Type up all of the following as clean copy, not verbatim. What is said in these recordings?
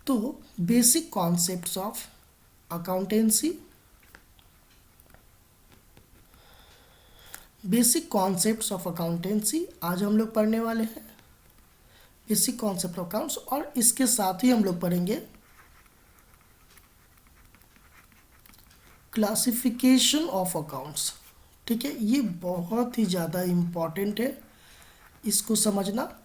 तो basic concepts of accountancy, basic concepts of accountancy आज हम लोग पढ़ने वाले हैं, बेसिक कॉन्सेप्ट ऑफ अकाउंट्स। और इसके साथ ही हम लोग पढ़ेंगे क्लासिफिकेशन ऑफ अकाउंट्स। ठीक है, ये बहुत ही ज़्यादा इम्पॉर्टेंट है इसको समझना।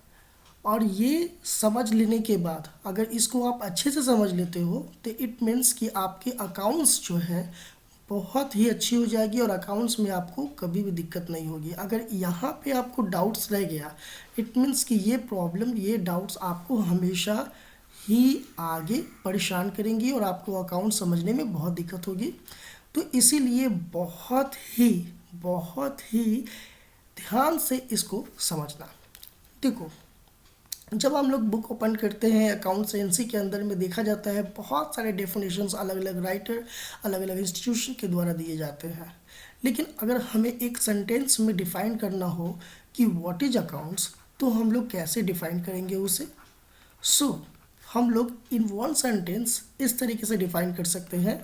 और ये समझ लेने के बाद अगर इसको आप अच्छे से समझ लेते हो तो इट मीन्स कि आपके अकाउंट्स जो है बहुत ही अच्छी हो जाएगी और अकाउंट्स में आपको कभी भी दिक्कत नहीं होगी। अगर यहाँ पे आपको डाउट्स रह गया, इट मीन्स कि ये प्रॉब्लम, ये डाउट्स आपको हमेशा ही आगे परेशान करेंगी और आपको अकाउंट समझने में बहुत दिक्कत होगी। तो इसीलिए बहुत ही ध्यान से इसको समझना। देखो, जब हम लोग बुक ओपन करते हैं अकाउंटेंसी के अंदर में देखा जाता है बहुत सारे डेफिनेशंस अलग अलग राइटर, अलग अलग इंस्टीट्यूशन के द्वारा दिए जाते हैं। लेकिन अगर हमें एक सेंटेंस में डिफाइन करना हो कि व्हाट इज अकाउंट्स, तो हम लोग कैसे डिफाइन करेंगे उसे? सो हम लोग इन वन सेंटेंस इस तरीके से डिफाइन कर सकते हैं,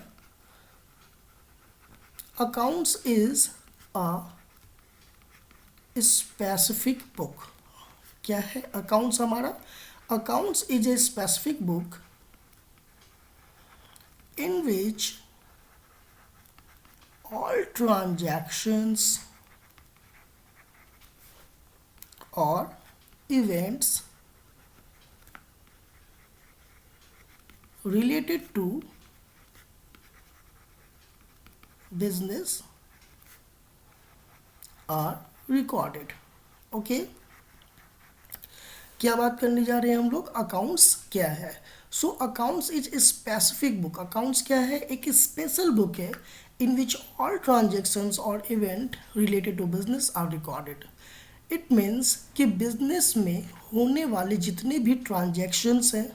accounts is a specific book. क्या है अकाउंट्स हमारा? Accounts is a specific book in which all transactions or events related to business are recorded. Okay, क्या बात करने जा रहे हैं हम लोग? अकाउंट्स क्या है? So accounts is a specific book. Accounts क्या है? एक स्पेशल बुक है इन विच ऑल ट्रांजेक्शन्स और event related to business are recorded. It means कि बिजनेस में होने वाले जितने भी ट्रांजेक्शन्स हैं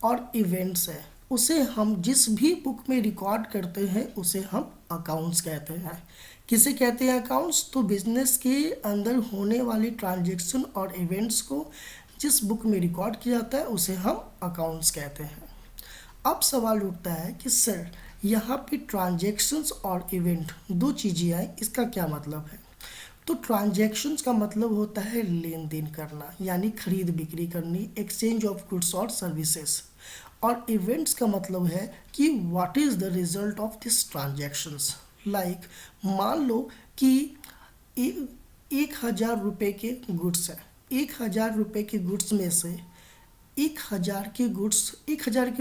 और इवेंट्स हैं, उसे हम जिस भी बुक में रिकॉर्ड करते हैं उसे हम अकाउंट्स कहते हैं। किसे कहते हैं अकाउंट्स? तो बिजनेस के अंदर होने वाली ट्रांजेक्शन और इवेंट्स को जिस बुक में रिकॉर्ड किया जाता है उसे हम अकाउंट्स कहते हैं। अब सवाल उठता है कि सर यहाँ पे ट्रांजेक्शन्स और इवेंट दो चीज़ें आई, इसका क्या मतलब है? तो ट्रांजेक्शन्स का मतलब होता है लेन देन करना, यानी खरीद बिक्री करनी, एक्सचेंज ऑफ गुड्स और सर्विसेज। और इवेंट्स का मतलब है कि what is the result of this transactions. Like मान लो कि 1,000 रुपये के गुड्स है, 1,000 रुपये के गुड्स में से 1,000 के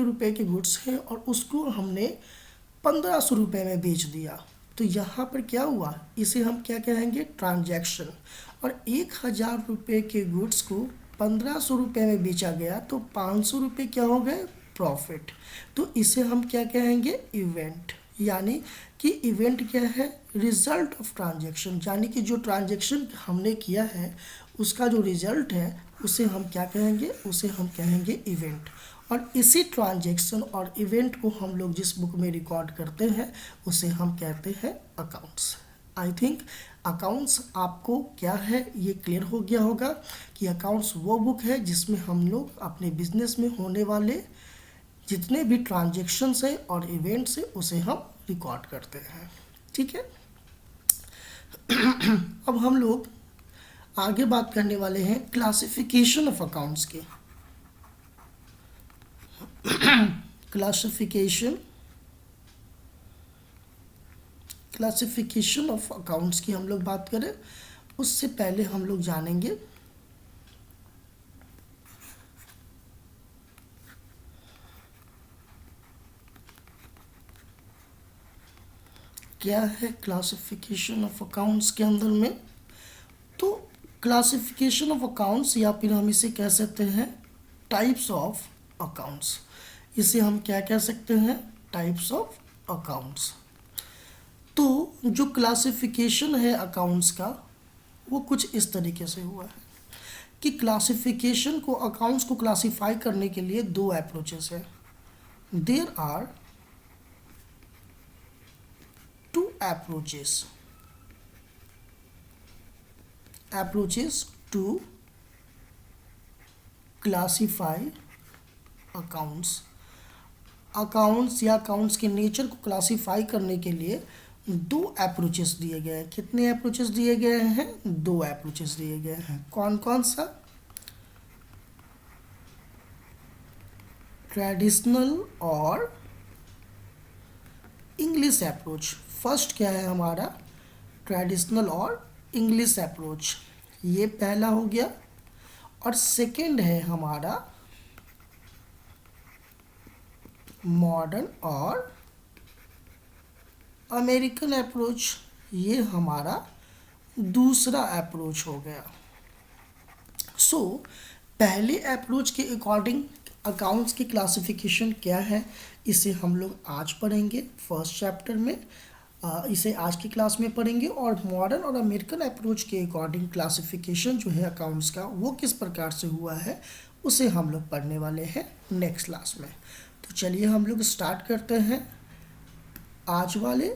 रुपये के गुड्स हैं और उसको हमने 1,500 रुपये में बेच दिया। तो यहाँ पर क्या हुआ? इसे हम क्या कहेंगे? ट्रांजैक्शन। और 1,000 रुपये के गुड्स को 1,500 रुपये में बेचा गया तो 500 रुपये क्या हो गए? प्रॉफिट। तो इसे हम क्या कहेंगे? इवेंट। यानी कि इवेंट क्या है? रिजल्ट ऑफ ट्रांजैक्शन, यानी कि जो ट्रांजैक्शन हमने किया है उसका जो रिजल्ट है उसे हम क्या कहेंगे? उसे हम कहेंगे इवेंट। और इसी ट्रांजैक्शन और इवेंट को हम लोग जिस बुक में रिकॉर्ड करते हैं उसे हम कहते हैं अकाउंट्स। आई थिंक अकाउंट्स आपको क्या है ये क्लियर हो गया होगा कि अकाउंट्स वो बुक है जिसमें हम लोग अपने बिजनेस में होने वाले जितने भी ट्रांजैक्शंस हैं और इवेंट्स हैं उसे हम रिकॉर्ड करते हैं। ठीक है, अब हम लोग आगे बात करने वाले हैं क्लासिफिकेशन ऑफ अकाउंट्स की। क्लासिफिकेशन ऑफ अकाउंट्स की हम लोग बात करें उससे पहले हम लोग जानेंगे क्या है क्लासिफिकेशन ऑफ अकाउंट्स के अंदर में। तो क्लासिफिकेशन ऑफ अकाउंट्स या फिर हम इसे कह सकते हैं टाइप्स ऑफ अकाउंट्स। इसे हम क्या कह सकते हैं? Types of accounts. तो जो क्लासिफिकेशन है अकाउंट्स का वो कुछ इस तरीके से हुआ है कि क्लासिफिकेशन को, अकाउंट्स को क्लासिफाई करने के लिए दो अप्रोचेस है। There are two approaches to classify accounts। Accounts या अकाउंट्स के नेचर को क्लासीफाई करने के लिए दो अप्रोचेस दिए गए हैं। कितने अप्रोचेस दिए गए हैं? दो अप्रोचेस दिए गए हैं। कौन कौन सा? ट्रेडिशनल और इंग्लिश अप्रोच। फर्स्ट क्या है हमारा? ट्रेडिशनल और इंग्लिश अप्रोच, ये पहला हो गया। और सेकंड है हमारा मॉडर्न और अमेरिकन अप्रोच, ये हमारा दूसरा अप्रोच हो गया। सो पहले अप्रोच के अकॉर्डिंग अकाउंट्स की क्लासिफिकेशन क्या है, इसे हम लोग आज पढ़ेंगे फर्स्ट चैप्टर में। इसे आज की क्लास में पढ़ेंगे। और मॉडर्न और अमेरिकन अप्रोच के अकॉर्डिंग क्लासिफिकेशन जो है अकाउंट्स का, वो किस प्रकार से हुआ है, उसे हम लोग पढ़ने वाले हैं नेक्स्ट क्लास में। तो चलिए हम लोग स्टार्ट करते हैं आज वाले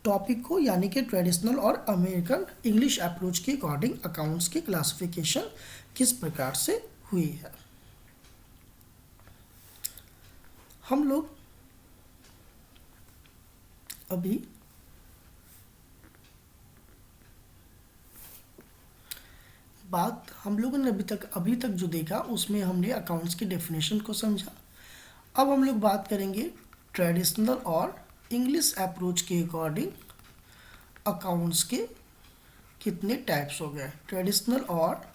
टॉपिक को, यानी कि ट्रेडिशनल और अमेरिकन इंग्लिश अप्रोच के अकॉर्डिंग अकाउंट्स की क्लासिफिकेशन किस प्रकार से हुई है। हम लोग अभी बात हम लोगों ने अभी तक जो देखा उसमें हमने अकाउंट्स की डेफिनेशन को समझा। अब हम लोग बात करेंगे ट्रेडिशनल और इंग्लिश अप्रोच के अकॉर्डिंग अकाउंट्स के कितने टाइप्स हो गए। ट्रेडिशनल और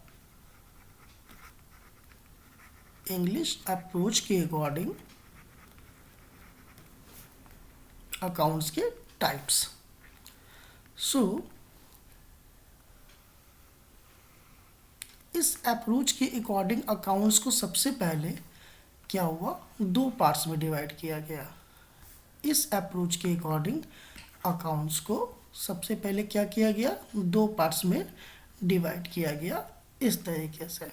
इंग्लिश अप्रोच के अकॉर्डिंग अकाउंट्स के टाइप्स। सो इस अप्रोच के अकॉर्डिंग अकाउंट्स को सबसे पहले क्या हुआ, दो पार्ट्स में डिवाइड किया गया। इस अप्रोच के अकॉर्डिंग अकाउंट्स को सबसे पहले क्या किया गया, दो पार्ट्स में डिवाइड किया गया इस तरीके से।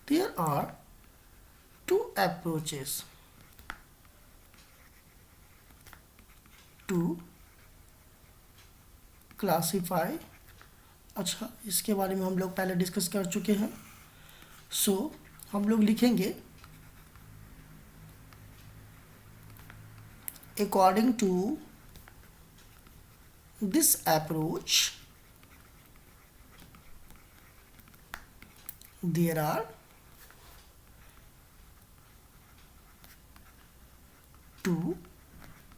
There are two approaches to classify। अच्छा, इसके बारे में हम लोग पहले डिस्कस कर चुके हैं। सो हम लोग लिखेंगे according to this approach there are two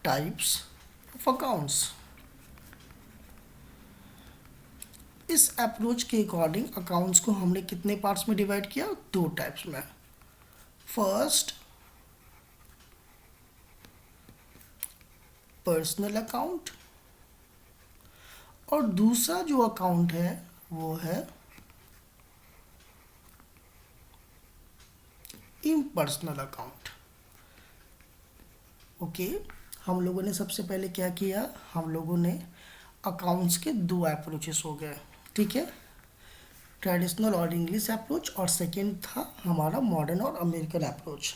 types of accounts। इस अप्रोच के अकॉर्डिंग अकाउंट्स को हमने कितने पार्ट्स में डिवाइड किया, दो टाइप्स में। फर्स्ट पर्सनल अकाउंट, और दूसरा जो अकाउंट है वो है इम्पर्सनल अकाउंट। ओके, हम लोगों ने सबसे पहले क्या किया, हम लोगों ने अकाउंट्स के दो अप्रोचेस हो गए, ठीक है, ट्रेडिशनल और इंग्लिश अप्रोच, और सेकंड था हमारा मॉडर्न और अमेरिकन अप्रोच।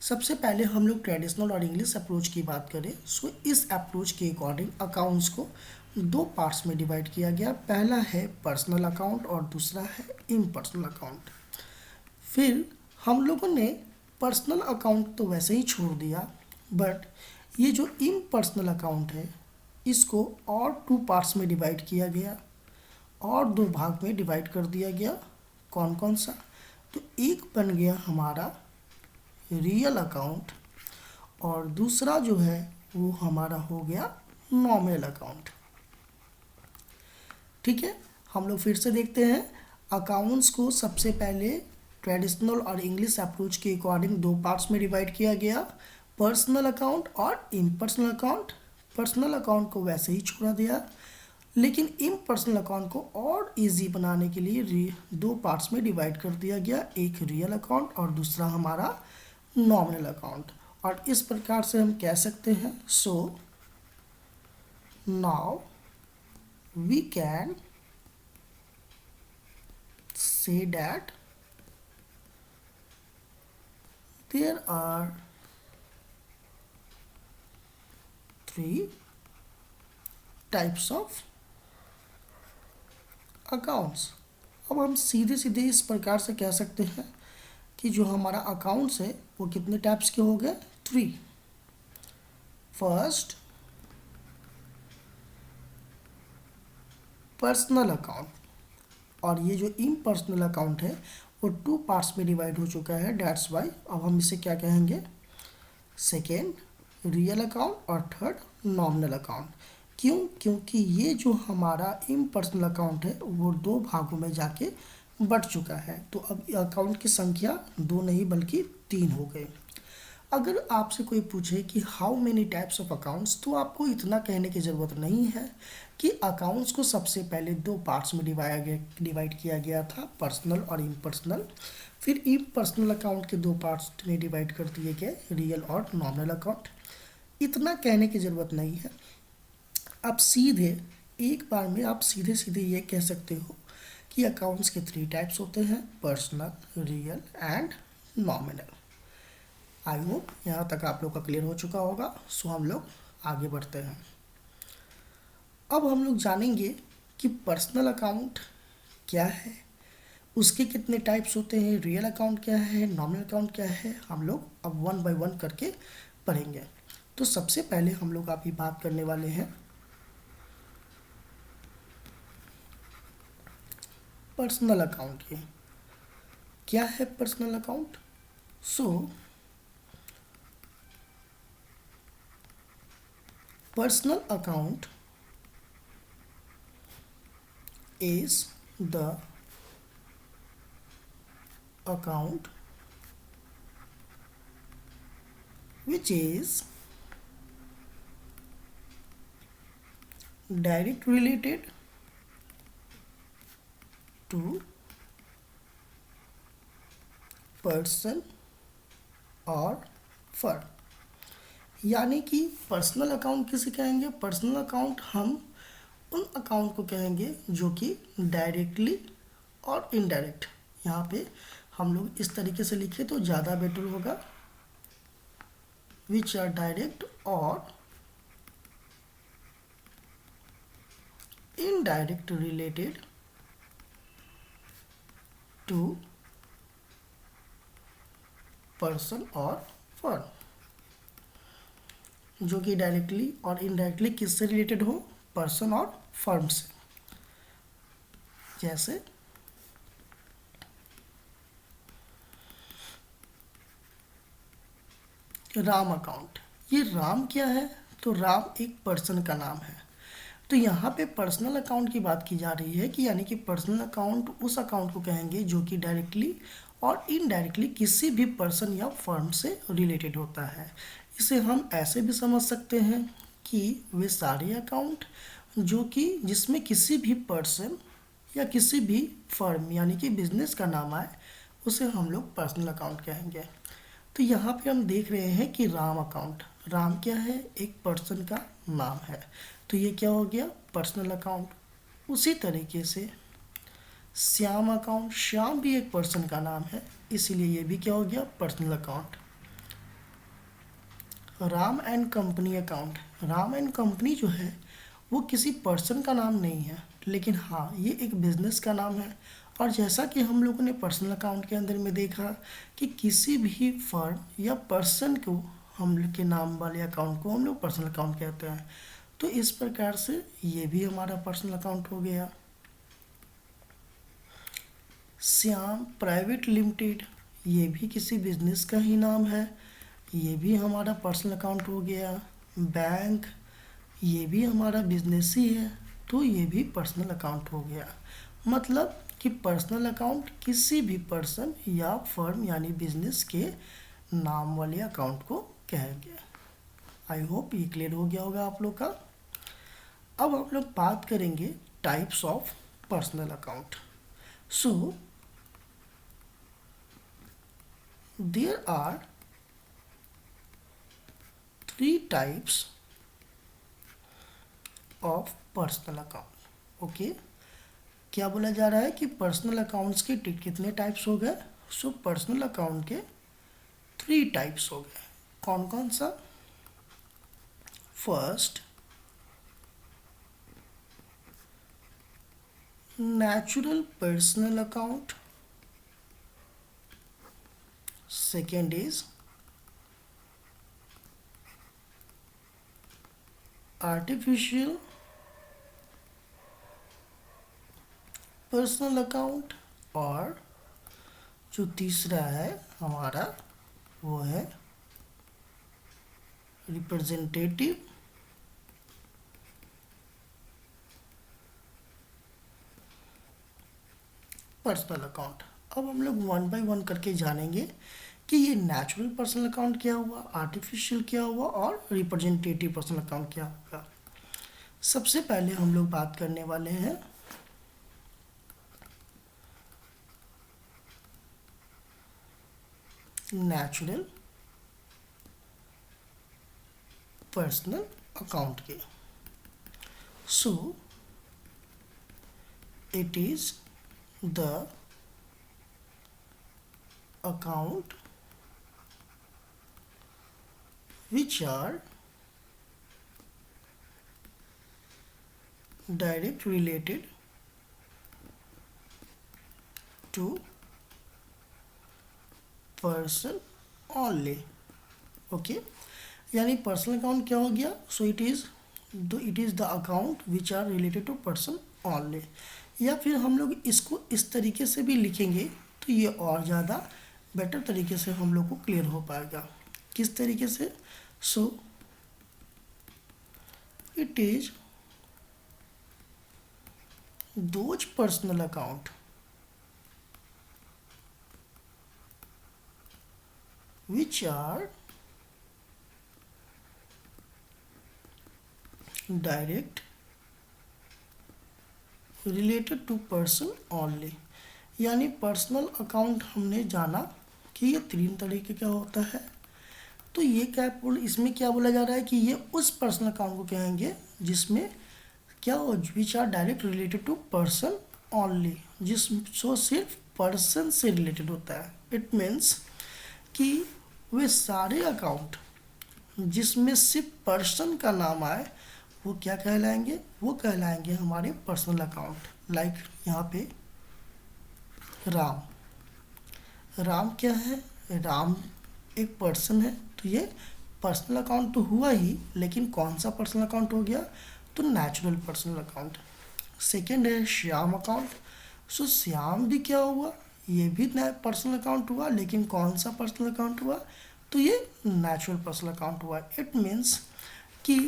सबसे पहले हम लोग ट्रेडिशनल और इंग्लिश अप्रोच की बात करें। सो इस अप्रोच के अकॉर्डिंग अकाउंट्स को दो पार्ट्स में डिवाइड किया गया। पहला है पर्सनल अकाउंट और दूसरा है इम्पर्सनल अकाउंट। फिर हम लोगों ने पर्सनल अकाउंट तो वैसे ही छोड़ दिया, बट ये जो इम्पर्सनल अकाउंट है इसको और टू पार्ट्स में डिवाइड किया गया, और दो भाग में डिवाइड कर दिया गया। कौन कौन सा? तो एक बन गया हमारा रियल अकाउंट, और दूसरा जो है वो हमारा हो गया नॉमिनल अकाउंट। ठीक है, हम लोग फिर से देखते हैं। अकाउंट्स को सबसे पहले ट्रेडिशनल और इंग्लिश अप्रोच के अकॉर्डिंग दो पार्ट्स में डिवाइड किया गया, पर्सनल अकाउंट और इम्पर्सनल अकाउंट। पर्सनल अकाउंट को वैसे ही छोड़ा दिया, लेकिन इम्पर्सनल अकाउंट को और इजी बनाने के लिए दो पार्ट्स में डिवाइड कर दिया गया, एक रियल अकाउंट और दूसरा हमारा नॉमिनल अकाउंट। और इस प्रकार से हम कह सकते हैं, so now we can say that there are three types of accounts। अब हम सीधे सीधे इस प्रकार से कह सकते हैं कि जो हमारा अकाउंट्स है वो कितने टाइप्स के हो गए, 3। फर्स्ट, पर्सनल अकाउंट, और ये जो इम्पर्सनल अकाउंट है वो 2 पार्ट्स में डिवाइड हो चुका है, डेट्स वाई अब हम इसे क्या कहेंगे, सेकेंड, रियल अकाउंट, और थर्ड, नॉमिनल अकाउंट। क्यों? क्योंकि ये जो हमारा इम्पर्सनल अकाउंट है वो 2 भागों में जाके बढ़ चुका है, तो अब अकाउंट की संख्या 2 नहीं बल्कि 3 हो गई। अगर आपसे कोई पूछे कि how many types of accounts, तो आपको इतना कहने की ज़रूरत नहीं है कि अकाउंट्स को सबसे पहले 2 पार्ट्स में डिवाइड किया गया था, पर्सनल और इम्पर्सनल। फिर इम्पर्सनल अकाउंट के 2 पार्ट्स में डिवाइड कर दिए गए, रियल और नॉमिनल अकाउंट। इतना कहने की ज़रूरत नहीं है। आप सीधे एक बार में आप सीधे सीधे ये कह सकते हो कि अकाउंट्स के 3 टाइप्स होते हैं, personal, real and nominal. I hope यहाँ तक आप लोग का क्लियर हो चुका होगा। सो हम लोग आगे बढ़ते हैं। अब हम लोग जानेंगे कि पर्सनल अकाउंट क्या है, उसके कितने टाइप्स होते हैं, रियल अकाउंट क्या है, नॉमिनल अकाउंट क्या है। हम लोग अब 1 बाय 1 करके पढ़ेंगे। तो सबसे पहले हम लोग अभी बात करने वाले हैं पर्सनल अकाउंट की। क्या है personal account? So personal account is the account which is direct related to person और फर्म। यानी कि पर्सनल अकाउंट किसे कहेंगे? पर्सनल अकाउंट हम उन अकाउंट को कहेंगे जो कि डायरेक्टली और इनडायरेक्ट, यहाँ पे हम लोग इस तरीके से लिखे तो ज़्यादा बेटर होगा, विच आर डायरेक्ट और इनडायरेक्ट रिलेटेड टू पर्सन और फर्म, जो कि डायरेक्टली और इनडायरेक्टली किससे रिलेटेड हो? पर्सन और फर्म से। जैसे राम अकाउंट। ये राम क्या है? तो राम एक पर्सन का नाम है। तो यहाँ पे पर्सनल अकाउंट की बात की जा रही है कि यानी कि पर्सनल अकाउंट उस अकाउंट को कहेंगे जो कि डायरेक्टली और इनडायरेक्टली किसी भी पर्सन या फर्म से रिलेटेड होता है। इसे हम ऐसे भी समझ सकते हैं कि वे सारे अकाउंट जो कि जिसमें किसी भी पर्सन या किसी भी फर्म यानी कि बिजनेस का नाम आए, उसे हम लोग पर्सनल अकाउंट कहेंगे। तो यहाँ पे हम देख रहे हैं कि राम अकाउंट, राम क्या है? एक पर्सन का नाम है, तो ये क्या हो गया? Personal account. उसी तरीके से श्याम अकाउंट, श्याम भी एक पर्सन का नाम है, इसीलिए ये भी क्या हो गया? Personal account. Ram and company account, Ram and company जो है वो किसी पर्सन का नाम नहीं है, लेकिन हाँ ये एक बिजनेस का नाम है। और जैसा कि हम लोगों ने पर्सनल अकाउंट के अंदर में देखा कि किसी भी फर्म या पर्सन को हम लोग के नाम वाले अकाउंट को हम लोग पर्सनल अकाउंट कहते हैं, तो इस प्रकार से ये भी हमारा पर्सनल अकाउंट हो गया। श्याम प्राइवेट लिमिटेड, ये भी किसी बिजनेस का ही नाम है, ये भी हमारा पर्सनल अकाउंट हो गया। बैंक, ये भी हमारा बिजनेस ही है, तो ये भी पर्सनल अकाउंट हो गया। मतलब कि पर्सनल अकाउंट किसी भी पर्सन या फर्म यानी बिजनेस के नाम वाले अकाउंट को कहेंगे। आई होप ये क्लियर हो गया होगा आप लोग का। अब हम लोग बात करेंगे types of personal account. So there are 3 types of personal account. Okay, क्या बोला जा रहा है कि पर्सनल अकाउंट्स के कितने टाइप्स हो गए? सो पर्सनल अकाउंट के 3 टाइप्स हो गए। कौन कौन सा? First, natural personal account. Second is artificial personal account, और जो तीसरा है हमारा वो है रिप्रेजेंटेटिव पर्सनल अकाउंट। अब हम लोग वन बाय वन करके जानेंगे कि ये नेचुरल पर्सनल अकाउंट क्या हुआ, आर्टिफिशियल क्या हुआ और रिप्रेजेंटेटिव पर्सनल अकाउंट क्या होगा। सबसे पहले हम लोग बात करने वाले हैं नेचुरल पर्सनल अकाउंट के। So it is the account which are direct related to person only। Okay, यानी पर्सनल अकाउंट क्या हो गया, so it is the account which are related to person only. या फिर हम लोग इसको इस तरीके से भी लिखेंगे तो ये और ज़्यादा बेटर तरीके से हम लोग को क्लियर हो पाएगा। किस तरीके से, सो it is those personal account which are direct related to person only। यानी पर्सनल अकाउंट हमने जाना कि ये तीन तरीके का होता है। तो ये क्या इसमें क्या बोला जा रहा है कि ये उस पर्सनल अकाउंट को कहेंगे जिसमें क्या हो, which are direct related to person only, जिसको सिर्फ पर्सन से रिलेटेड होता है। इट मीन्स कि वे सारे अकाउंट जिसमें सिर्फ पर्सन का नाम आए वो क्या कहलाएंगे, वो कहलाएंगे हमारे पर्सनल अकाउंट। लाइक यहाँ पे राम, राम क्या है, राम एक पर्सन है, तो ये पर्सनल अकाउंट तो हुआ ही, लेकिन कौन सा पर्सनल अकाउंट हो गया, तो नेचुरल पर्सनल अकाउंट। सेकेंड है श्याम अकाउंट। सो श्याम भी क्या हुआ, ये भी पर्सनल अकाउंट हुआ, लेकिन कौन सा पर्सनल अकाउंट हुआ, तो ये नेचुरल पर्सनल अकाउंट हुआ। इट मीन्स कि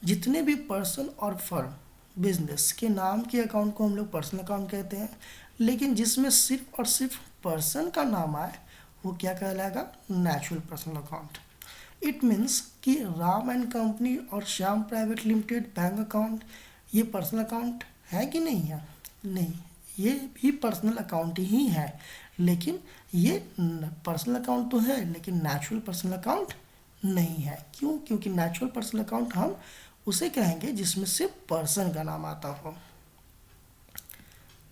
जितने भी पर्सन और फर्म बिजनेस के नाम के अकाउंट को हम लोग पर्सनल अकाउंट कहते हैं, लेकिन जिसमें सिर्फ और सिर्फ पर्सन का नाम आए वो क्या कहलाएगा, natural personal account. It means कि राम एंड कंपनी और Shyam private limited bank account ये पर्सनल अकाउंट है कि नहीं है, नहीं, ये भी पर्सनल अकाउंट ही है, लेकिन ये पर्सनल अकाउंट तो है लेकिन नेचुरल पर्सनल अकाउंट नहीं है। क्यों, क्योंकि नेचुरल पर्सनल अकाउंट हम उसे कहेंगे जिसमें सिर्फ पर्सन का नाम आता हो।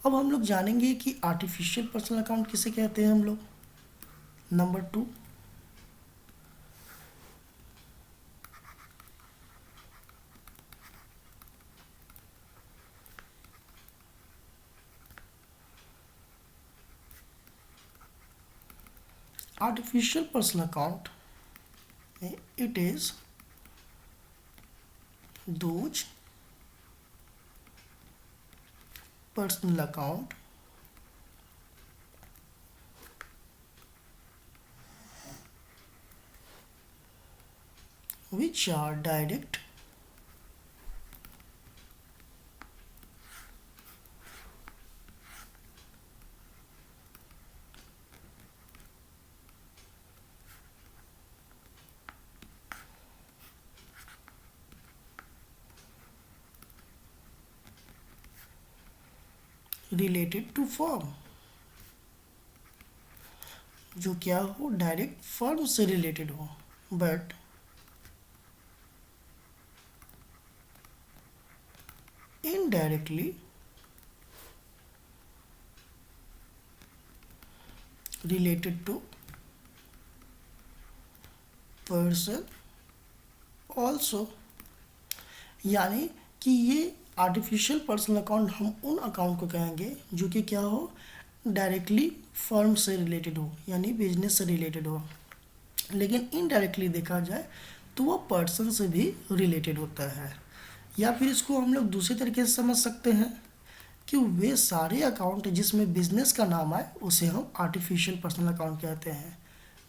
अब हम लोग जानेंगे कि आर्टिफिशियल पर्सनल अकाउंट किसे कहते हैं हम लोग। Number 2, artificial personal account, it is those personal account which are direct related to firm, जो क्या हो, डायरेक्ट फर्म से रिलेटेड हो, but indirectly related to person also. यानी कि ये आर्टिफिशियल पर्सनल अकाउंट हम उन अकाउंट को कहेंगे जो कि क्या हो, डायरेक्टली फर्म से रिलेटेड हो, यानी बिजनेस से रिलेटेड हो। लेकिन इनडायरेक्टली देखा जाए तो वो पर्सन से भी रिलेटेड होता है। या फिर इसको हम लोग दूसरे तरीके से समझ सकते हैं कि वे सारे अकाउंट जिसमें बिजनेस का नाम आए उसे हम आर्टिफिशियल पर्सनल अकाउंट कहते हैं।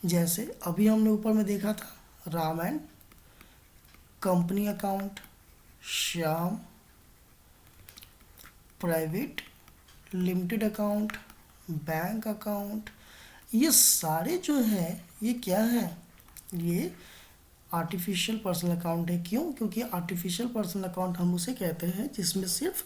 जैसे अभी हमने ऊपर में देखा था Ram and company account, Shyam private limited account, bank account, ये सारे जो हैं ये क्या है, ये आर्टिफिशियल पर्सनल अकाउंट है। क्यों? क्योंकि आर्टिफिशियल पर्सनल अकाउंट हम उसे कहते हैं जिसमें सिर्फ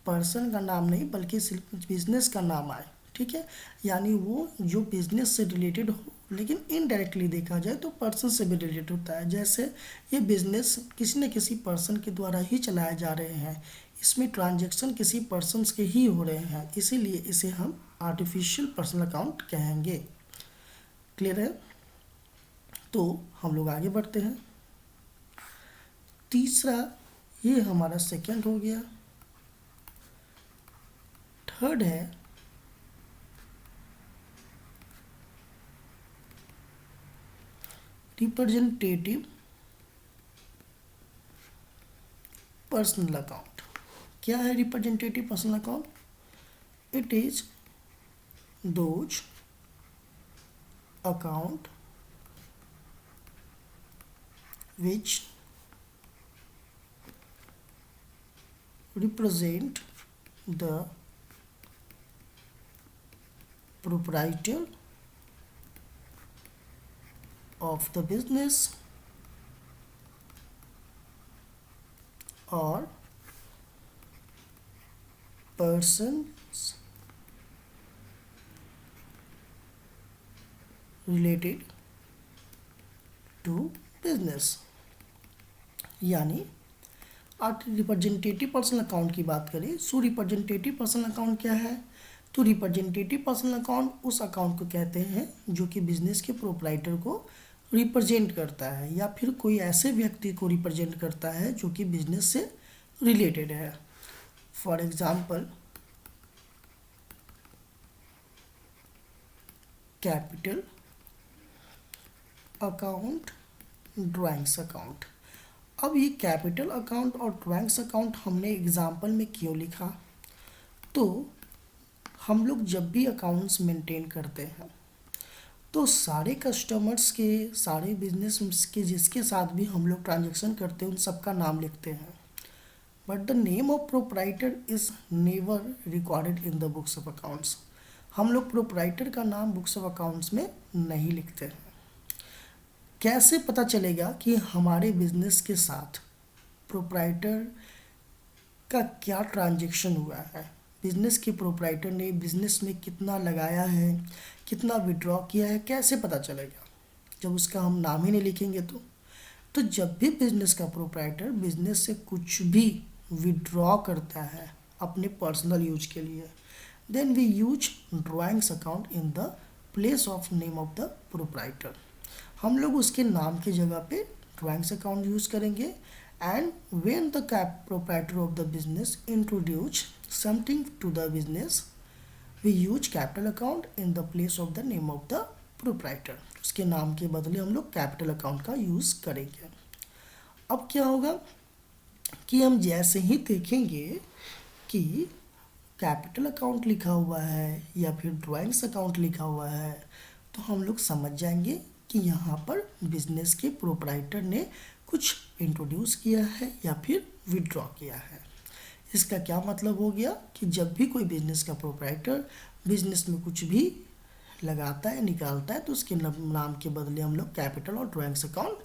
पर्सन का नाम नहीं बल्कि सिर्फ बिजनेस का नाम आए। ठीक है, यानी वो जो बिजनेस से रिलेटेड हो लेकिन इनडायरेक्टली देखा जाए तो पर्सन से भी रिलेटेड होता है। जैसे ये बिजनेस किसी न किसी पर्सन के द्वारा ही चलाए जा रहे हैं, इसमें ट्रांजैक्शन किसी पर्सन्स के ही हो रहे हैं, इसीलिए इसे हम आर्टिफिशियल पर्सनल अकाउंट कहेंगे। क्लियर है? तो हम लोग आगे बढ़ते हैं। तीसरा, ये हमारा सेकंड हो गया। थर्ड है रिप्रेजेंटेटिव पर्सनल अकाउंट। क्या है representative personal account? It is those account which represent the proprietor of the business or persons related to business. यानी रिप्रेजेंटेटिव पर्सनल अकाउंट की बात करें, सो रिप्रेजेंटेटिव पर्सनल अकाउंट क्या है? तो रिप्रेजेंटेटिव पर्सनल अकाउंट उस अकाउंट को कहते हैं जो कि बिजनेस के प्रोप्राइटर को रिप्रेजेंट करता है या फिर कोई ऐसे व्यक्ति को रिप्रेजेंट करता है जो कि बिजनेस से रिलेटेड है। For example capital account, drawings account. अब ये कैपिटल अकाउंट और ड्राइंग्स अकाउंट हमने एग्जाम्पल में क्यों लिखा? तो हम लोग जब भी अकाउंट्स मेंटेन करते हैं तो सारे कस्टमर्स के, सारे बिजनेस के जिसके साथ भी हम लोग ट्रांजैक्शन करते हैं उन सबका नाम लिखते हैं, but the name of proprietor is never recorded in the books of accounts. हम लोग प्रोप्राइटर का नाम बुक्स ऑफ अकाउंट्स में नहीं लिखते हैं। कैसे पता चलेगा कि हमारे बिजनेस के साथ प्रोप्राइटर का क्या ट्रांजैक्शन हुआ है, बिजनेस के प्रोप्राइटर ने बिजनेस में कितना लगाया है, कितना विड्रॉ किया है, कैसे पता चलेगा? जब उसका हम नाम ही नहीं लिखेंगे तो जब भी बिजनेस का प्रोप्राइटर बिजनेस से कुछ भी विड्रॉ करता है अपने पर्सनल यूज के लिए, then we use drawings account in the place of name of the proprietor. हम लोग उसके नाम की जगह पे ड्राइंग्स अकाउंट यूज करेंगे। And when the proprietor of the business introduce something to the business, we use capital account in the place of the name of the proprietor. उसके नाम के बदले हम लोग कैपिटल अकाउंट का यूज करेंगे। अब क्या होगा कि हम जैसे ही देखेंगे कि कैपिटल अकाउंट लिखा हुआ है या फिर ड्राइंग्स अकाउंट लिखा हुआ है तो हम लोग समझ जाएंगे कि यहाँ पर बिजनेस के प्रोप्राइटर ने कुछ इंट्रोड्यूस किया है या फिर विड्रॉ किया है। इसका क्या मतलब हो गया कि जब भी कोई बिजनेस का प्रोप्राइटर बिजनेस में कुछ भी लगाता है, निकालता है, तो उसके नाम के बदले हम लोग कैपिटल और ड्राइंग्स अकाउंट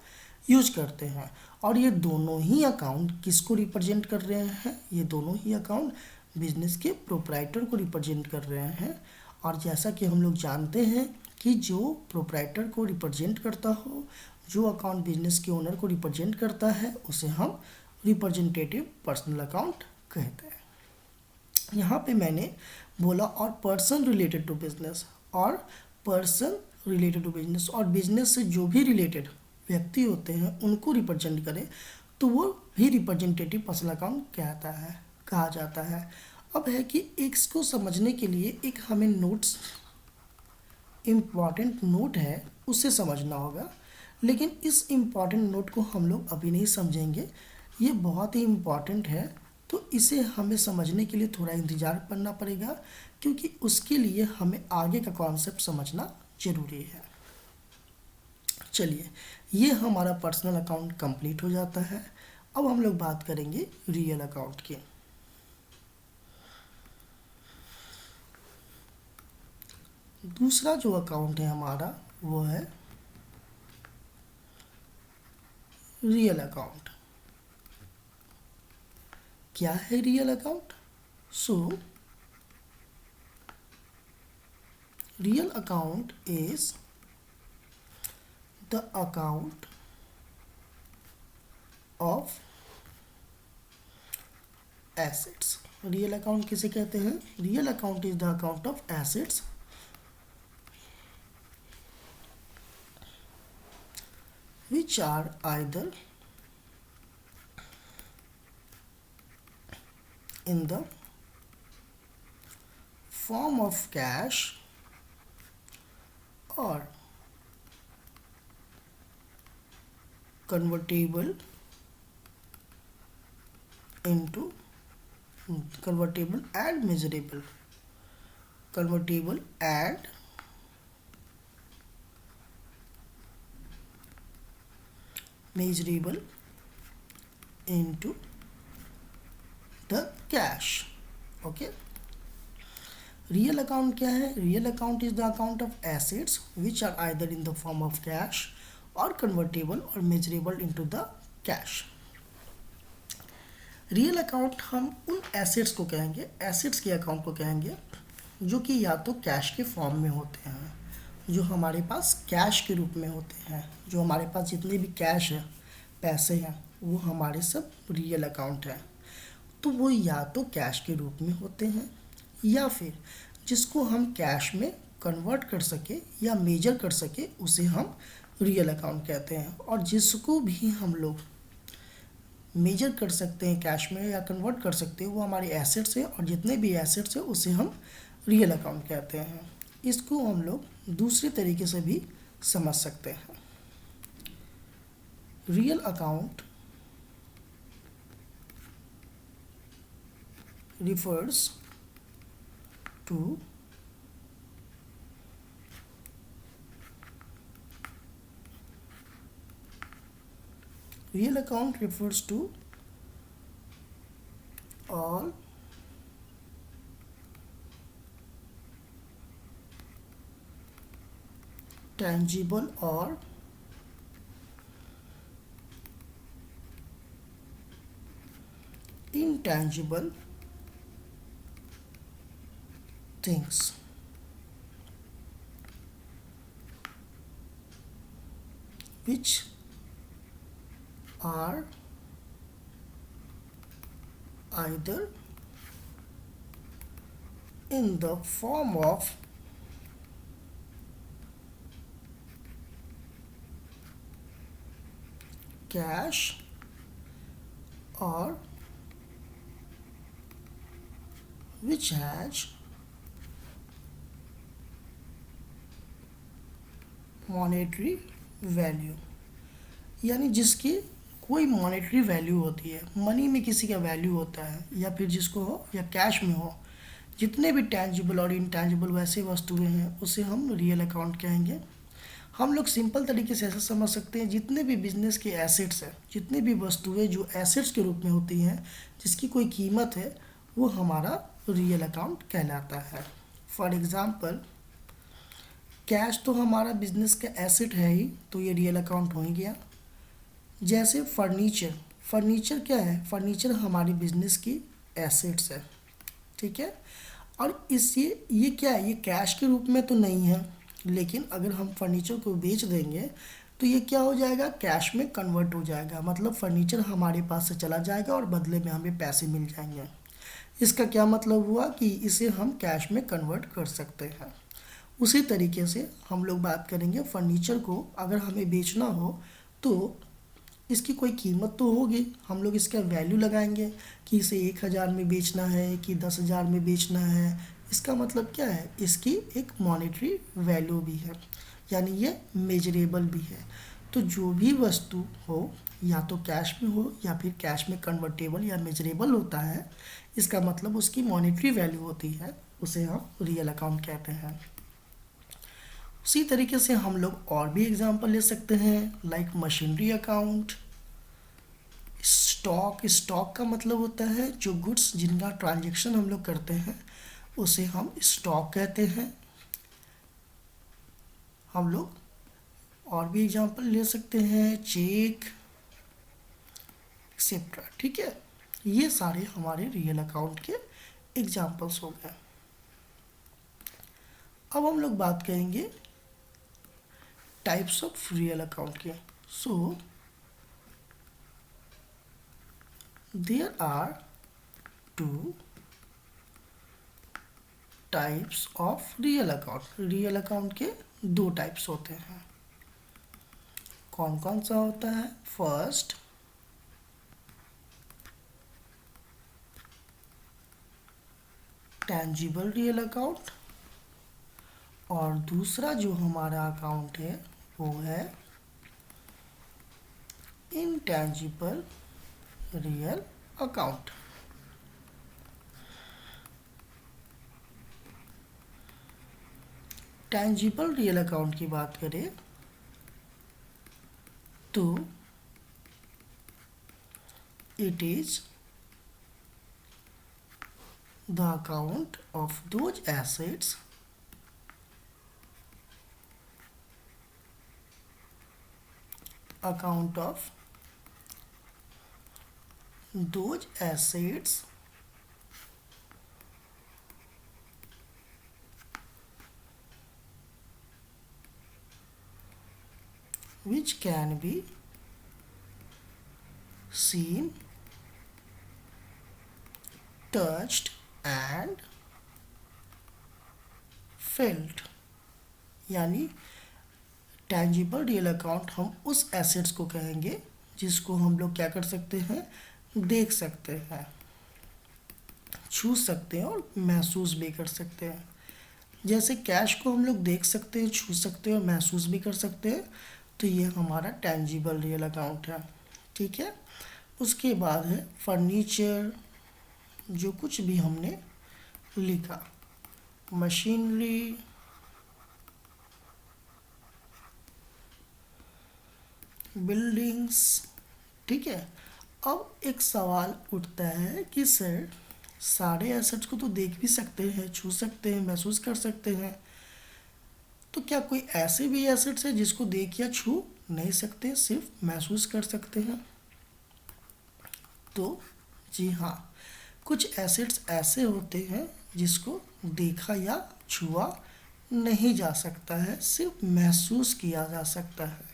यूज करते हैं। और ये दोनों ही अकाउंट किसको रिप्रेजेंट कर रहे हैं? ये दोनों ही अकाउंट बिजनेस के प्रोप्राइटर को रिप्रेजेंट कर रहे हैं। और जैसा कि हम लोग जानते हैं कि जो प्रोप्राइटर को रिप्रेजेंट करता हो, जो अकाउंट बिजनेस के ओनर को रिप्रेजेंट करता है, उसे हम रिप्रेजेंटेटिव पर्सनल अकाउंट कहते हैं। यहाँ पे मैंने बोला और पर्सन रिलेटेड टू बिजनेस और पर्सन रिलेटेड टू बिजनेस और बिजनेस से जो भी रिलेटेड व्यक्ति होते हैं उनको रिप्रेजेंट करें तो वो भी रिप्रेजेंटेटिव पर्सनल अकाउंट कहा जाता है। अब है कि इसको समझने के लिए एक हमें नोट्स इम्पॉर्टेंट नोट है उसे समझना होगा, लेकिन इस इम्पॉर्टेंट नोट को हम लोग अभी नहीं समझेंगे, ये बहुत ही इम्पॉर्टेंट है, तो इसे हमें समझने के लिए थोड़ा इंतज़ार करना पड़ेगा, क्योंकि उसके लिए हमें आगे का कॉन्सेप्ट समझना ज़रूरी है। चलिए, ये हमारा पर्सनल अकाउंट कंप्लीट हो जाता है। अब हम लोग बात करेंगे रियल अकाउंट की। दूसरा जो अकाउंट है हमारा वो है रियल अकाउंट। क्या है real account? So real account is the account of assets. Real account किसे कहते हैं? Real account is the account of assets which are either in the form of cash or convertible into convertible and measurable into the cash. Okay, real account क्या है? Real account is the account of assets which are either in the form of cash or convertible or measurable into the cash. Real account हम उन assets को कहेंगे, assets के account को कहेंगे जो कि या तो कैश के फॉर्म में होते हैं, जो हमारे पास कैश के रूप में होते हैं, जो हमारे पास जितने भी कैश है, पैसे हैं, वो हमारे सब रियल अकाउंट हैं। तो वो या तो कैश के रूप में होते हैं या फिर जिसको हम कैश में कन्वर्ट कर सके या मेजर कर सके उसे हम रियल अकाउंट कहते हैं। और जिसको भी हम लोग मेजर कर सकते हैं कैश में या कन्वर्ट कर सकते हैं वो हमारे एसेट्स है, और जितने भी एसेट्स है उसे हम रियल अकाउंट कहते हैं। इसको हम लोग दूसरे तरीके से भी समझ सकते हैं। Real account refers to real account refers to all tangible or intangible things which are either in the form of cash or which has monetary value, यानी जिसकी कोई मॉनेटरी वैल्यू होती है, मनी में किसी का वैल्यू होता है, या फिर जिसको हो या कैश में हो, जितने भी टैंजिबल और इनटैंजिबल वैसे वस्तुएं हैं उसे हम रियल अकाउंट कहेंगे। हम लोग सिंपल तरीके से ऐसा समझ सकते हैं, जितने भी बिजनेस के एसेट्स हैं, जितने भी वस्तुएं जो एसेट्स के रूप में होती हैं, जिसकी कोई कीमत है, वो हमारा रियल अकाउंट कहलाता है। फॉर एग्ज़ाम्पल, कैश तो हमारा बिजनेस का एसेट है ही, तो ये रियल अकाउंट हो ही गया। जैसे फर्नीचर क्या है? फर्नीचर हमारी बिजनेस की एसेट्स है, ठीक है। और इससे ये क्या है? ये कैश के रूप में तो नहीं है, लेकिन अगर हम फर्नीचर को बेच देंगे तो ये क्या हो जाएगा? कैश में कन्वर्ट हो जाएगा, मतलब फर्नीचर हमारे पास से चला जाएगा और बदले में हमें पैसे मिल जाएंगे। इसका क्या मतलब हुआ कि इसे हम कैश में कन्वर्ट कर सकते हैं। उसी तरीके से हम लोग बात करेंगे फर्नीचर को अगर हमें बेचना हो तो इसकी कोई कीमत तो होगी, हम लोग इसका वैल्यू लगाएंगे कि इसे 1,000 में बेचना है कि 10,000 में बेचना है। इसका मतलब क्या है, इसकी एक मॉनेटरी वैल्यू भी है, यानी ये मेजरेबल भी है। तो जो भी वस्तु हो, या तो कैश में हो या फिर कैश में कन्वर्टेबल या मेजरेबल होता है, इसका मतलब उसकी मॉनेटरी वैल्यू होती है, उसे हम रियल अकाउंट कहते हैं। उसी तरीके से हम लोग और भी एग्जांपल ले सकते हैं, लाइक मशीनरी अकाउंट। स्टॉक का मतलब होता है जो गुड्स जिनका ट्रांजैक्शन हम लोग करते हैं उसे हम स्टॉक कहते हैं। हम लोग और भी एग्जांपल ले सकते हैं, चेक एक्सेट्रा। ठीक है, ये सारे हमारे रियल अकाउंट के एग्जांपल्स हो गए। अब हम लोग बात करेंगे टाइप्स ऑफ रियल अकाउंट के। So there are two types of real account. Real account के दो टाइप्स होते हैं। कौन कौन सा होता है? फर्स्ट, टेंजिबल रियल अकाउंट, और दूसरा जो हमारा अकाउंट है वो है intangible real account. Tangible real account की बात करें तो it is the account of those assets account of those assets which can be seen, touched and felt। यानी टेंजिबल रियल अकाउंट हम उस एसेट्स को कहेंगे जिसको हम लोग क्या कर सकते हैं, देख सकते हैं, छू सकते हैं और महसूस भी कर सकते हैं। जैसे कैश को हम लोग देख सकते हैं, छू सकते हैं और महसूस भी कर सकते हैं, तो ये हमारा टेंजिबल रियल अकाउंट है। ठीक है, उसके बाद है फर्नीचर, जो कुछ भी हमने लिखा, मशीनरी, बिल्डिंग्स। ठीक है, अब एक सवाल उठता है कि सर सारे एसेट्स को तो देख भी सकते हैं, छू सकते हैं, महसूस कर सकते हैं, तो क्या कोई ऐसे भी एसेट्स है जिसको देख या छू नहीं सकते, सिर्फ महसूस कर सकते हैं? तो जी हाँ, कुछ एसेट्स ऐसे होते हैं जिसको देखा या छुआ नहीं जा सकता है, सिर्फ महसूस किया जा सकता है,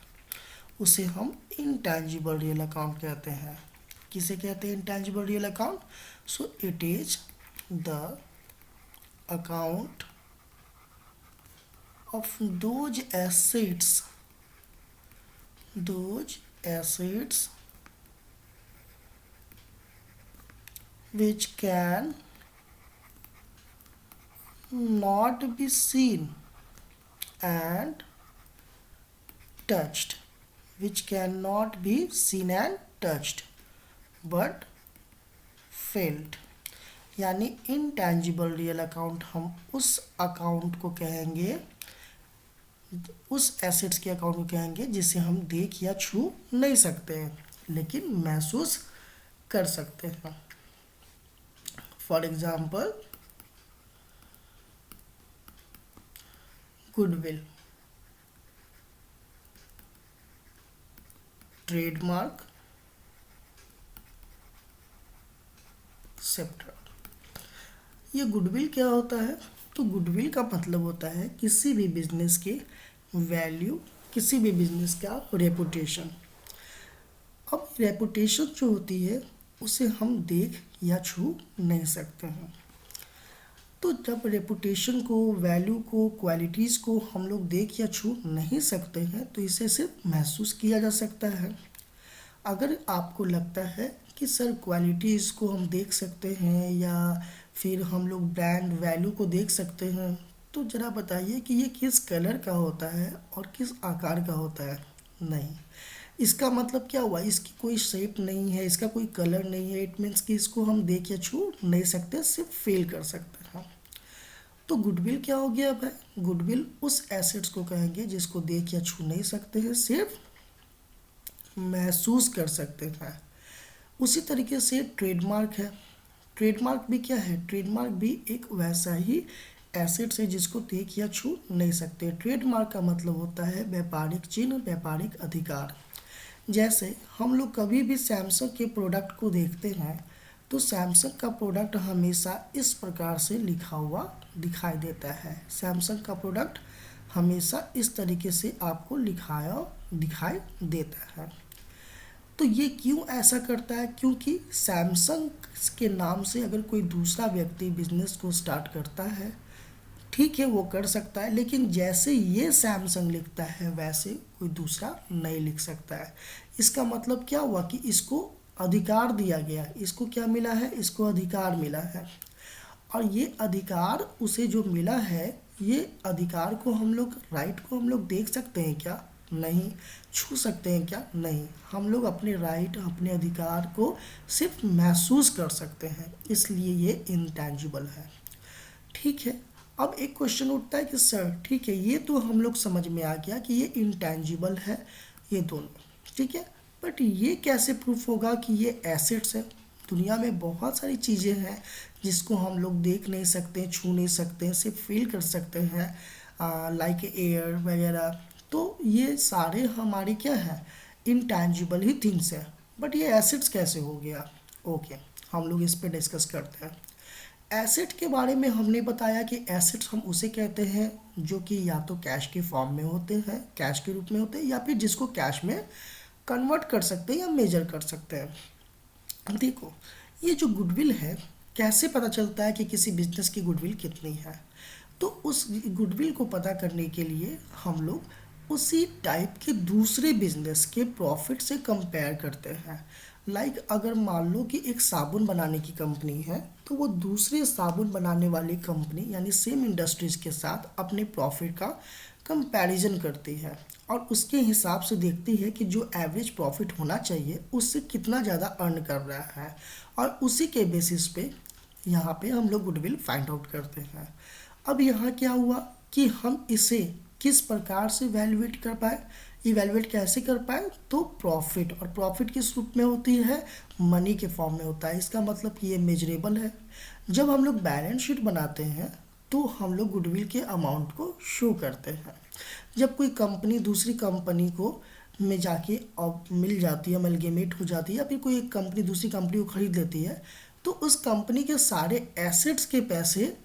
उसे हम इनटैंजिबल रियल अकाउंट कहते हैं। किसे कहते हैं intangible real account? So it is the account of those assets which can not be seen and touched, but felt। यानी इनटैंजिबल रियल अकाउंट हम उस अकाउंट को कहेंगे, उस एसेट्स के अकाउंट को कहेंगे जिसे हम देख या छू नहीं सकते हैं लेकिन महसूस कर सकते हैं। For example, goodwill, trademark, etcetera. ये गुडविल क्या होता है? तो गुडविल का मतलब होता है किसी भी बिजनेस के वैल्यू, किसी भी बिजनेस का रेपुटेशन। अब रेपुटेशन जो होती है उसे हम देख या छू नहीं सकते हैं, तो जब रेपुटेशन को, वैल्यू को, क्वालिटीज़ को हम लोग देख या छू नहीं सकते हैं तो इसे सिर्फ महसूस किया जा सकता है। अगर आपको लगता है कि सर क्वालिटीज़ को हम देख सकते हैं या फिर हम लोग ब्रांड वैल्यू को देख सकते हैं, तो ज़रा बताइए कि ये किस कलर का होता है और किस आकार का होता है। नहीं, इसका मतलब क्या हुआ, इसकी कोई शेप नहीं है, इसका कोई कलर नहीं है, इट मीन्स कि इसको हम देख या छू नहीं सकते, सिर्फ फील कर सकते हैं। तो गुडविल क्या हो गया भाई, गुडविल उस एसेट्स को कहेंगे जिसको देख या छू नहीं सकते हैं, सिर्फ महसूस कर सकते हैं। उसी तरीके से ट्रेडमार्क है। ट्रेडमार्क भी क्या है, ट्रेडमार्क भी एक वैसा ही एसेट्स है जिसको देख या छू नहीं सकते। ट्रेडमार्क का मतलब होता है व्यापारिक चिन्ह, व्यापारिक अधिकार। जैसे हम लोग कभी भी सैमसंग के प्रोडक्ट को देखते हैं तो सैमसंग का प्रोडक्ट हमेशा इस प्रकार से लिखा हुआ दिखाई देता है। सैमसंग का प्रोडक्ट हमेशा इस तरीके से आपको लिखाया दिखाई देता है। तो ये क्यों ऐसा करता है, क्योंकि सैमसंग के नाम से अगर कोई दूसरा व्यक्ति बिजनेस को स्टार्ट करता है, ठीक है वो कर सकता है, लेकिन जैसे ये सैमसंग लिखता है वैसे कोई दूसरा नहीं लिख सकता है। इसका मतलब क्या हुआ कि इसको अधिकार दिया गया, इसको क्या मिला है, इसको अधिकार मिला है। और ये अधिकार उसे जो मिला है, ये अधिकार को हम लोग, राइट को हम लोग देख सकते हैं क्या, नहीं। छू सकते हैं क्या, नहीं। हम लोग अपने राइट, अपने अधिकार को सिर्फ महसूस कर सकते हैं, इसलिए ये इंटैंजिबल है। ठीक है, अब एक क्वेश्चन उठता है कि सर ठीक है, ये तो हम लोग समझ में आ गया कि ये इंटैंजिबल है ये दोनों, ठीक है, बट ये कैसे प्रूफ होगा कि ये एसेट्स है। दुनिया में बहुत सारी चीज़ें हैं जिसको हम लोग देख नहीं सकते, छू नहीं सकते, सिर्फ फील कर सकते हैं, लाइक एयर वगैरह। तो ये सारे हमारी क्या है, इंटैंजिबल ही थिंग्स है, बट ये एसेट्स कैसे हो गया। ओके, हम लोग इस पे डिस्कस करते हैं। एसेट के बारे में हमने बताया कि एसेट्स हम उसे कहते हैं जो कि या तो कैश के फॉर्म में होते हैं, कैश के रूप में होते हैं, या फिर जिसको कैश में कन्वर्ट कर सकते हैं या मेजर कर सकते हैं। देखो, ये जो गुडविल है, कैसे पता चलता है कि किसी बिजनेस की गुडविल कितनी है। तो उस गुडविल को पता करने के लिए हम लोग उसी टाइप के दूसरे बिजनेस के प्रॉफिट से कंपेयर करते हैं। लाइक अगर मान लो कि एक साबुन बनाने की कंपनी है, तो वो दूसरे साबुन बनाने वाली कंपनी यानी सेम इंडस्ट्रीज के साथ अपने प्रॉफिट का कंपैरिजन करती है और उसके हिसाब से देखती है कि जो एवरेज प्रॉफिट होना चाहिए उससे कितना ज़्यादा अर्न कर रहा है, और उसी के बेसिस पे यहाँ पे हम लोग गुडविल फाइंड आउट करते हैं। अब यहाँ क्या हुआ कि हम इसे किस प्रकार से वैल्यूएट कर पाए, इवेलुएट कैसे कर पाए, तो प्रॉफिट, और प्रॉफिट किस रूप में होती है, मनी के फॉर्म में होता है। इसका मतलब कि ये मेजरेबल है। जब हम लोग बैलेंस शीट बनाते हैं तो हम लोग गुडविल के अमाउंट को शो करते हैं। जब कोई कंपनी दूसरी कंपनी को में जाके अब मिल जाती है, अमलगेमेट हो जाती है, या फिर कोई एक कंपनी दूसरी कंपनी को खरीद लेती है, तो उस कंपनी के सारे एसेट्स के पैसे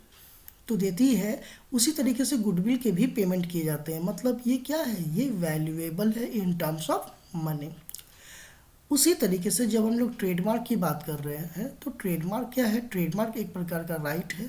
तो देती है, उसी तरीके से गुडविल के भी पेमेंट किए जाते हैं। मतलब ये क्या है, ये वैल्यूएबल है इन टर्म्स ऑफ मनी। उसी तरीके से जब हम लोग ट्रेडमार्क की बात कर रहे हैं, तो ट्रेडमार्क क्या है, ट्रेडमार्क एक प्रकार का राइट है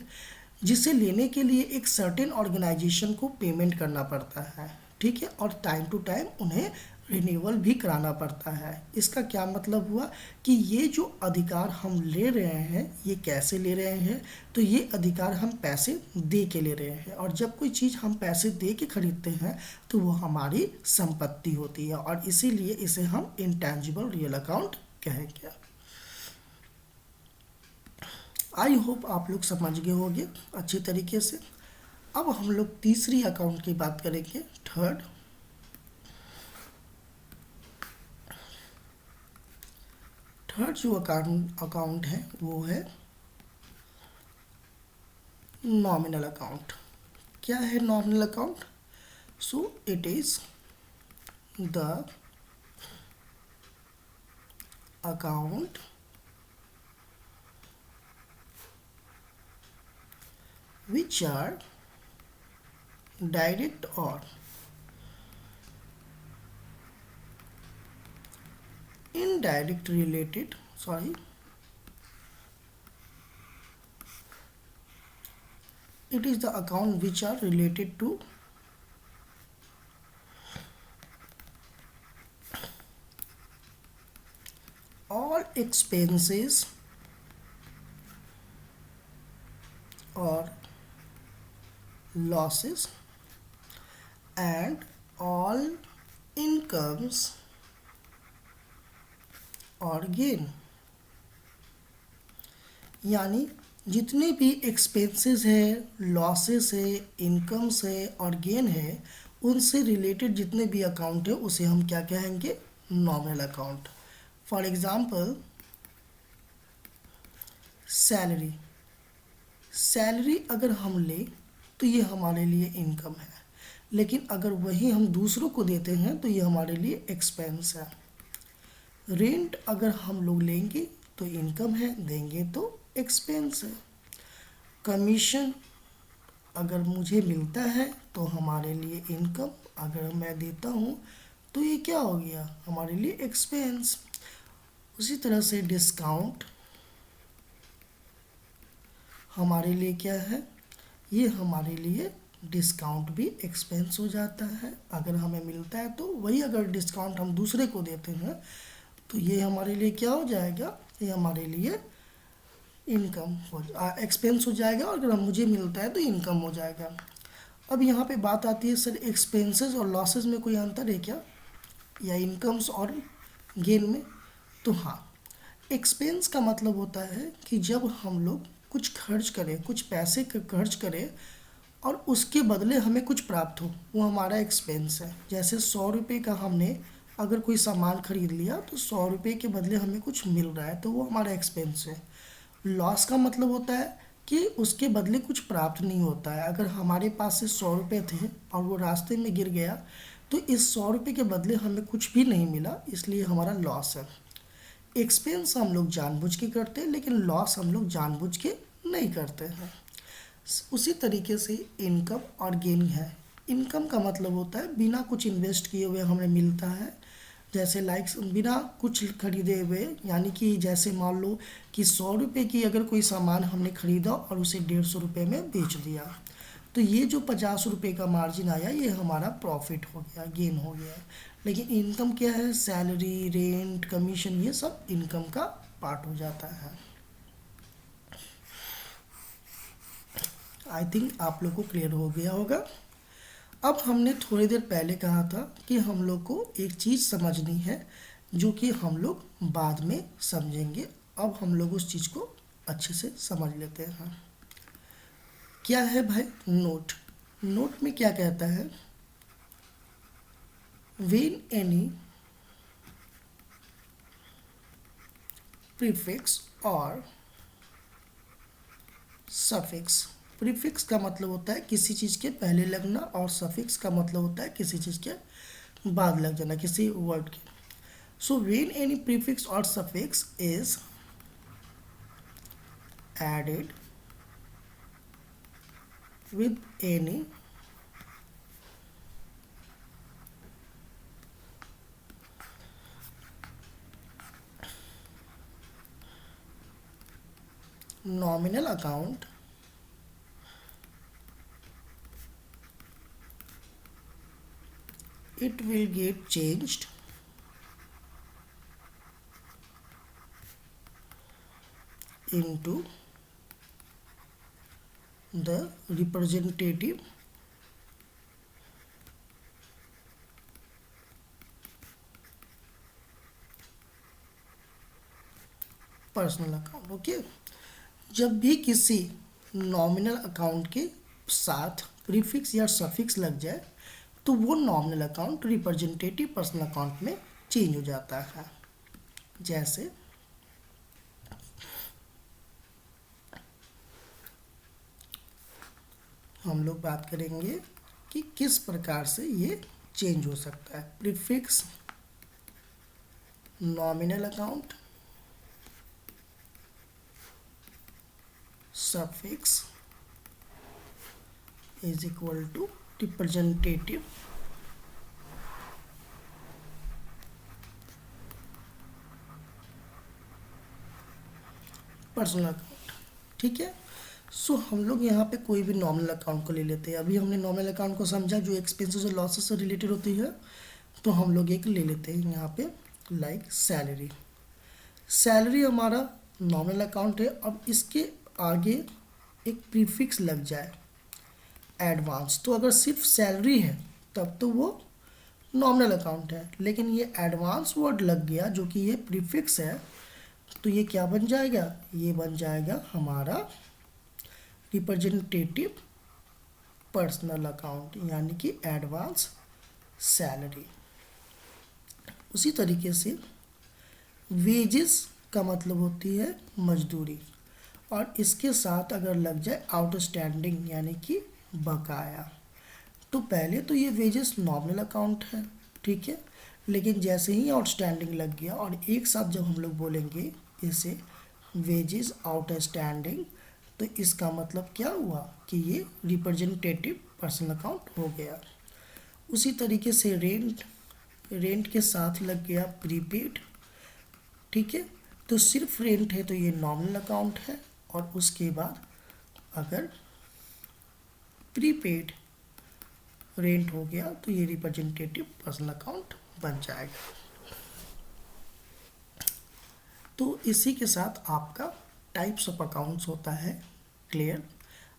जिसे लेने के लिए एक सर्टेन ऑर्गेनाइजेशन को पेमेंट करना पड़ता है, ठीक है, और टाइम टू टाइम उन्हें रिन्यूअल भी कराना पड़ता है। इसका क्या मतलब हुआ कि ये जो अधिकार हम ले रहे हैं, ये कैसे ले रहे हैं, तो ये अधिकार हम पैसे दे के ले रहे हैं, और जब कोई चीज़ हम पैसे दे के खरीदते हैं तो वो हमारी संपत्ति होती है, और इसीलिए इसे हम इंटैंजिबल रियल अकाउंट कहेंगे। आई होप आप लोग समझ गए होंगे अच्छी तरीके से। अब हम लोग तीसरी अकाउंट की बात करेंगे, थर्ड। थर्ड जो अकाउंट है वो है नॉमिनल अकाउंट। क्या है nominal account, so it is the account which are direct or indirect related, it is the account which are related to all expenses or losses and all incomes और gain. यानी जितने भी expenses है, losses है, incomes है और gain है, उनसे रिलेटेड जितने भी अकाउंट है उसे हम क्या कहेंगे? Nominal account. For example salary. Salary अगर हम लें तो ये हमारे लिए इनकम है, लेकिन अगर वही हम दूसरों को देते हैं तो ये हमारे लिए एक्सपेंस है। रेंट अगर हम लोग लेंगे तो इनकम है, देंगे तो एक्सपेंस है। कमीशन अगर मुझे मिलता है तो हमारे लिए इनकम, अगर मैं देता हूँ तो ये क्या हो गया? हमारे लिए एक्सपेंस। उसी तरह से डिस्काउंट हमारे लिए क्या है? ये हमारे लिए डिस्काउंट भी एक्सपेंस हो जाता है। अगर हमें मिलता है तो वही, अगर डिस्काउंट हम दूसरे को देते हैं तो ये हमारे लिए क्या हो जाएगा? ये हमारे लिए इनकम एक्सपेंस हो जाएगा, और अगर मुझे मिलता है तो इनकम हो जाएगा। अब यहाँ पे बात आती है, सर एक्सपेंसेस और लॉसेस में कोई अंतर है क्या, या इनकम्स और गेन में? तो हाँ, एक्सपेंस का मतलब होता है कि जब हम लोग कुछ खर्च करें, कुछ पैसे खर्च करें और उसके बदले हमें कुछ प्राप्त हो, वो हमारा एक्सपेंस है। जैसे 100 रुपये का हमने अगर कोई सामान खरीद लिया तो 100 रुपये के बदले हमें कुछ मिल रहा है, तो वो हमारा एक्सपेंस है। लॉस का मतलब होता है कि उसके बदले कुछ प्राप्त नहीं होता है। अगर हमारे पास से 100 रुपये थे और वो रास्ते में गिर गया तो इस 100 रुपये के बदले हमें कुछ भी नहीं मिला, इसलिए हमारा लॉस है। एक्सपेंस हम लोग जानबूझ के करते हैं, लेकिन लॉस हम लोग जानबूझ के नहीं करते हैं। उसी तरीके से इनकम और गेन है। इनकम का मतलब होता है बिना कुछ इन्वेस्ट किए हुए हमें मिलता है। जैसे बिना कुछ खरीदे हुए, यानी कि जैसे मान लो कि 100 रुपये की अगर कोई सामान हमने खरीदा और उसे 150 रुपये में बेच दिया, तो ये जो 50 रुपये का मार्जिन आया ये हमारा प्रॉफिट हो गया, गेन हो गया। लेकिन इनकम क्या है? सैलरी, रेंट, कमीशन, ये सब इनकम का पार्ट हो जाता है। आई थिंक आप लोग को क्लियर हो गया होगा। अब हमने थोड़ी देर पहले कहा था कि हम लोग को एक चीज़ समझनी है जो कि हम लोग बाद में समझेंगे। अब हम लोग उस चीज़ को अच्छे से समझ लेते हैं। क्या है भाई? नोट। नोट में क्या कहता है? When any prefix or suffix. Prefix का मतलब होता है किसी चीज़ के पहले लगना, और सफिक्स का मतलब होता है किसी चीज़ के बाद लग जाना, किसी वर्ड के। So when any prefix or suffix is added with any nominal account it will get changed into the representative personal account. Okay, जब भी किसी नॉमिनल अकाउंट के साथ प्रीफिक्स या सफिक्स लग जाए तो वो nominal account representative personal account में चेंज हो जाता है। जैसे हम लोग बात करेंगे कि किस प्रकार से ये चेंज हो सकता है। Prefix nominal account, suffix is equal to representative personal account. ठीक है, सो हम लोग यहाँ पे कोई भी नॉमिनल अकाउंट को ले लेते हैं। अभी हमने नॉमिनल अकाउंट को समझा जो एक्सपेंसेस और लॉसेस से रिलेटेड होती है, तो हम लोग एक ले लेते हैं यहाँ पे, लाइक सैलरी। सैलरी हमारा नॉमिनल अकाउंट है। अब इसके आगे एक प्रीफिक्स लग जाए एडवांस, तो अगर सिर्फ सैलरी है तब तो वो नॉमिनल अकाउंट है, लेकिन ये एडवांस वर्ड लग गया जो कि ये प्रीफिक्स है, तो ये क्या बन जाएगा, ये बन जाएगा हमारा रिप्रेजेंटेटिव पर्सनल अकाउंट, यानी कि एडवांस सैलरी। उसी तरीके से वेजेस का मतलब होती है मजदूरी, और इसके साथ अगर लग जाए आउटस्टैंडिंग यानी कि बकाया, तो पहले तो ये वेजेस नॉमिनल अकाउंट है, ठीक है, लेकिन जैसे ही आउटस्टैंडिंग लग गया और एक साथ जब हम लोग बोलेंगे इसे वेजेस आउटस्टैंडिंग, तो इसका मतलब क्या हुआ कि ये रिप्रेजेंटेटिव पर्सनल अकाउंट हो गया। उसी तरीके से रेंट के साथ लग गया प्रीपेड, ठीक है, तो सिर्फ रेंट है तो ये नॉमिनल अकाउंट है, और उसके बाद अगर प्रीपेड रेंट हो गया तो ये रिप्रेजेंटेटिव पर्सनल अकाउंट बन जाएगा। तो इसी के साथ आपका टाइप्स ऑफ अकाउंट्स होता है क्लियर।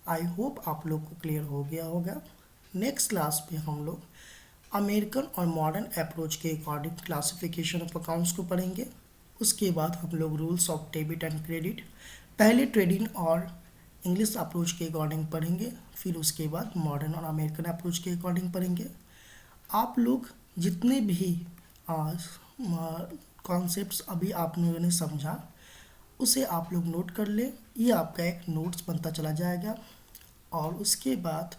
आई होप आप लोग को क्लियर हो गया होगा। नेक्स्ट क्लास में हम लोग अमेरिकन और मॉडर्न अप्रोच के अकॉर्डिंग क्लासिफिकेशन ऑफ अकाउंट्स को पढ़ेंगे। उसके बाद हम लोग rules of debit and credit पहले ट्रेडिंग और इंग्लिश अप्रोच के अकॉर्डिंग पढ़ेंगे, फिर उसके बाद मॉडर्न और अमेरिकन अप्रोच के अकॉर्डिंग पढ़ेंगे। आप लोग जितने भी कॉन्सेप्ट्स अभी आप लोगों ने समझा उसे आप लोग नोट कर ले, ये आपका एक नोट्स बनता चला जाएगा। और उसके बाद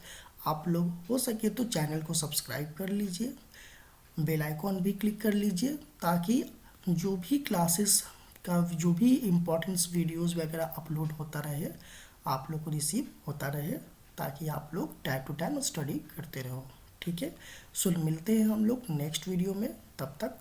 आप लोग हो सके तो चैनल को सब्सक्राइब कर लीजिए, बेल आइकॉन भी क्लिक कर लीजिए, ताकि जो भी क्लासेस का जो भी इम्पोर्टेंस वीडियोस वगैरह अपलोड होता रहे आप लोग को रिसीव होता रहे, ताकि आप लोग टाइम टू टाइम स्टडी करते रहो, ठीक है। सो मिलते हैं हम लोग नेक्स्ट वीडियो में, तब तक